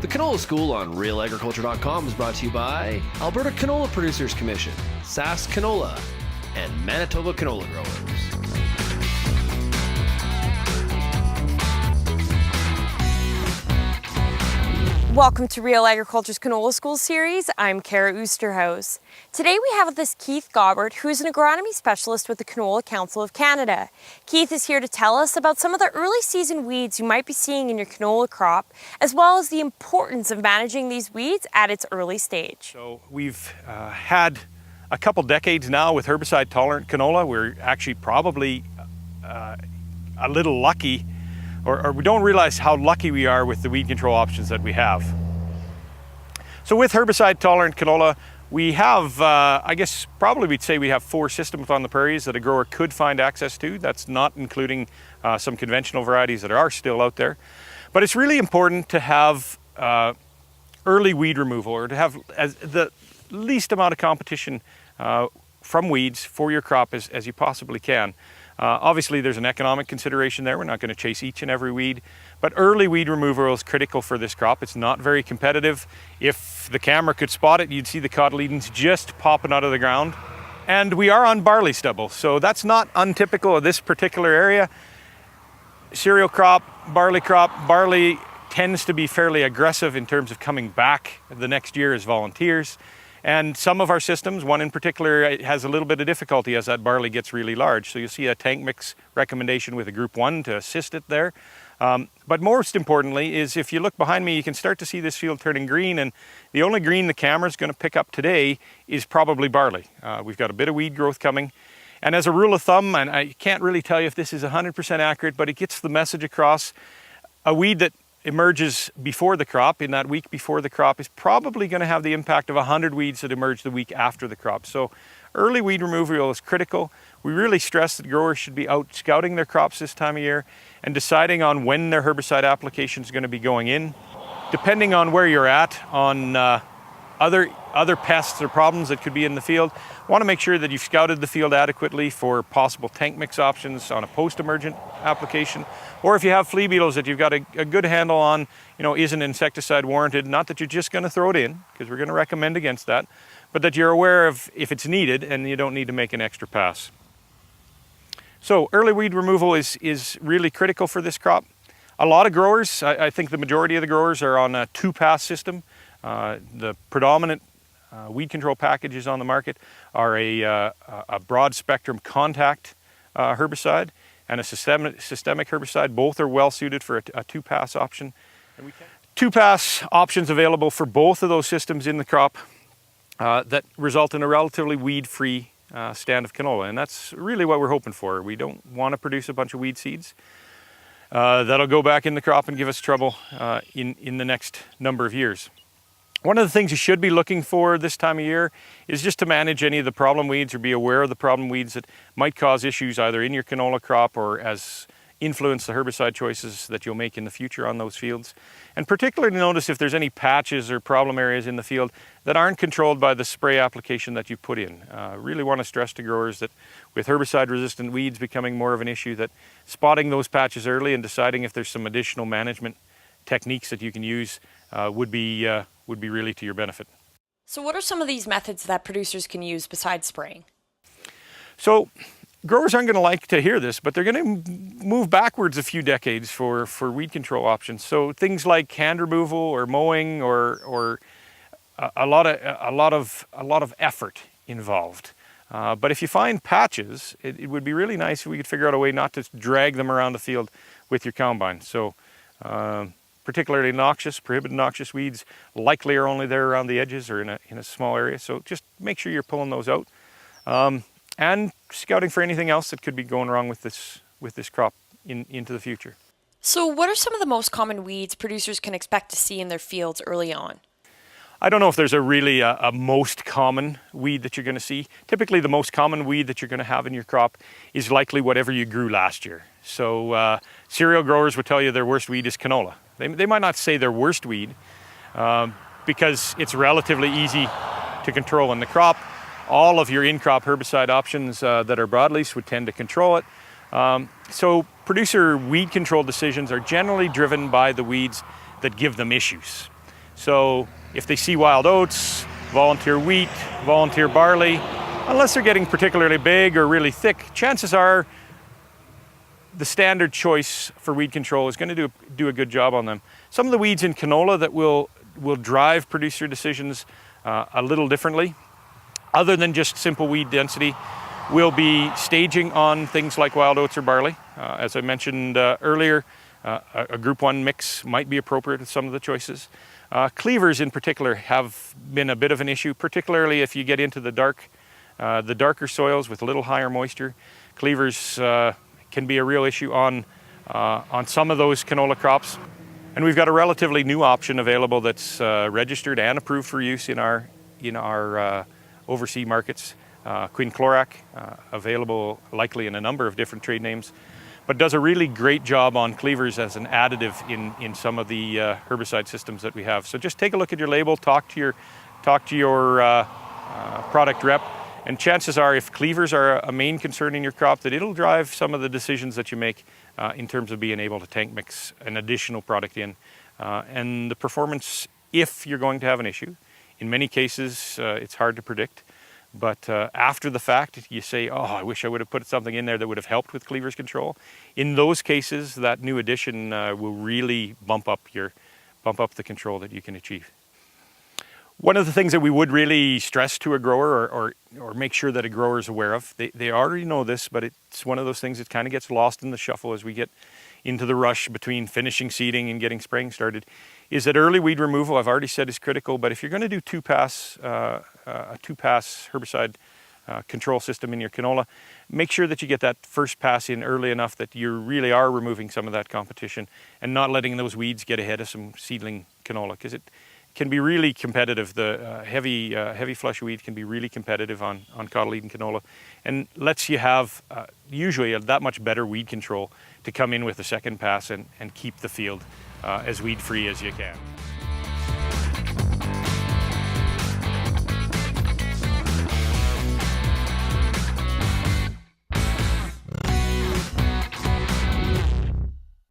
The Canola School on RealAgriculture.com is brought to you by Alberta Canola Producers Commission, SAS Canola, and Manitoba Canola Growers. Welcome to Real Agriculture's Canola School series. I'm Kara Oosterhuis. Today we have with us Keith Gabert, who is an agronomy specialist with the Canola Council of Canada. Keith is here to tell us about some of the early season weeds you might be seeing in your canola crop, as well as the importance of managing these weeds at its early stage. So we've had a couple decades now with herbicide tolerant canola. We're actually probably a little lucky, or we don't realize how lucky we are with the weed control options that we have. So with herbicide tolerant canola, we have, I guess probably we'd say we have 4 systems on the prairies that a grower could find access to. That's not including some conventional varieties that are still out there. But it's really important to have early weed removal, or to have the least amount of competition from weeds for your crop as you possibly can. Obviously there's an economic consideration there. We're not going to chase each and every weed, but early weed removal is critical for this crop. It's not very competitive. If the camera could spot it, you'd see the cotyledons just popping out of the ground. And we are on barley stubble, so that's not untypical of this particular area. Cereal crop, barley tends to be fairly aggressive in terms of coming back the next year as volunteers. And some of our systems, one in particular, has a little bit of difficulty as that barley gets really large. So you'll see a tank mix recommendation with a group 1 to assist it there. But most importantly is, if you look behind me, you can start to see this field turning green, and the only green the camera's going to pick up today is probably barley. We've got a bit of weed growth coming. And as a rule of thumb, and I can't really tell you if this is 100% accurate, but it gets the message across, a weed that emerges before the crop, in that week before the crop, is probably going to have the impact of 100 weeds that emerge the week after the crop. So early weed removal is critical. We really stress that growers should be out scouting their crops this time of year and deciding on when their herbicide application is going to be going in. Depending on where you're at on other pests or problems that could be in the field, want to make sure that you've scouted the field adequately for possible tank mix options on a post-emergent application. Or if you have flea beetles that you've got a good handle on, is an insecticide warranted? Not that you're just going to throw it in, because we're going to recommend against that, but that you're aware of if it's needed and you don't need to make an extra pass. So early weed removal is really critical for this crop. A lot of growers, I think the majority of the growers, are on a 2-pass system. The predominant weed control packages on the market are a broad spectrum contact herbicide and a systemic herbicide. Both are well suited for a 2-pass option. 2-pass options available for both of those systems in the crop that result in a relatively weed-free stand of canola, and that's really what we're hoping for. We don't want to produce a bunch of weed seeds that'll go back in the crop and give us trouble in the next number of years. One of the things you should be looking for this time of year is just to manage any of the problem weeds, or be aware of the problem weeds that might cause issues either in your canola crop or as influence the herbicide choices that you'll make in the future on those fields. And particularly notice if there's any patches or problem areas in the field that aren't controlled by the spray application that you put in. Really want to stress to growers that with herbicide resistant weeds becoming more of an issue, that spotting those patches early and deciding if there's some additional management techniques that you can use would be really to your benefit. So what are some of these methods that producers can use besides spraying? So growers aren't going to like to hear this, but they're going to move backwards a few decades for weed control options. So things like hand removal or mowing, or a lot of effort involved. But if you find patches, it would be really nice if we could figure out a way not to drag them around the field with your combine. So particularly prohibited noxious weeds likely are only there around the edges or in a small area. So just make sure you're pulling those out. And scouting for anything else that could be going wrong with this crop into the future. So what are some of the most common weeds producers can expect to see in their fields early on? I don't know if there's a most common weed that you're going to see. Typically the most common weed that you're going to have in your crop is likely whatever you grew last year. So cereal growers would tell you their worst weed is canola. They might not say their worst weed because it's relatively easy to control in the crop. All of your in-crop herbicide options that are broadleaf would tend to control it. So producer weed control decisions are generally driven by the weeds that give them issues. So if they see wild oats, volunteer wheat, volunteer barley, unless they're getting particularly big or really thick, chances are the standard choice for weed control is going to do a good job on them. Some of the weeds in canola that will drive producer decisions a little differently, other than just simple weed density, will be staging on things like wild oats or barley. As I mentioned earlier, a group 1 mix might be appropriate with some of the choices. Cleavers in particular have been a bit of an issue, particularly if you get into the darker soils with a little higher moisture. Cleavers can be a real issue on some of those canola crops. And we've got a relatively new option available that's registered and approved for use in our overseas markets. Quinclorac, available likely in a number of different trade names, but does a really great job on cleavers as an additive in some of the herbicide systems that we have. So just take a look at your label, talk to your product rep, and chances are, if cleavers are a main concern in your crop, that it'll drive some of the decisions that you make in terms of being able to tank mix an additional product in. And the performance, if you're going to have an issue, in many cases it's hard to predict. But after the fact, you say, oh, I wish I would have put something in there that would have helped with cleavers control. In those cases, that new addition will really bump up the control that you can achieve. One of the things that we would really stress to a grower or make sure that a grower is aware of, they already know this, but it's one of those things that kind of gets lost in the shuffle as we get into the rush between finishing seeding and getting spraying started, is that early weed removal, I've already said, is critical. But if you're going to do a two-pass herbicide control system in your canola, make sure that you get that first pass in early enough that you really are removing some of that competition and not letting those weeds get ahead of some seedling canola, because it can be really competitive. The heavy flush weed can be really competitive on cotyledon canola, and lets you have usually that much better weed control to come in with the second pass and keep the field as weed free as you can.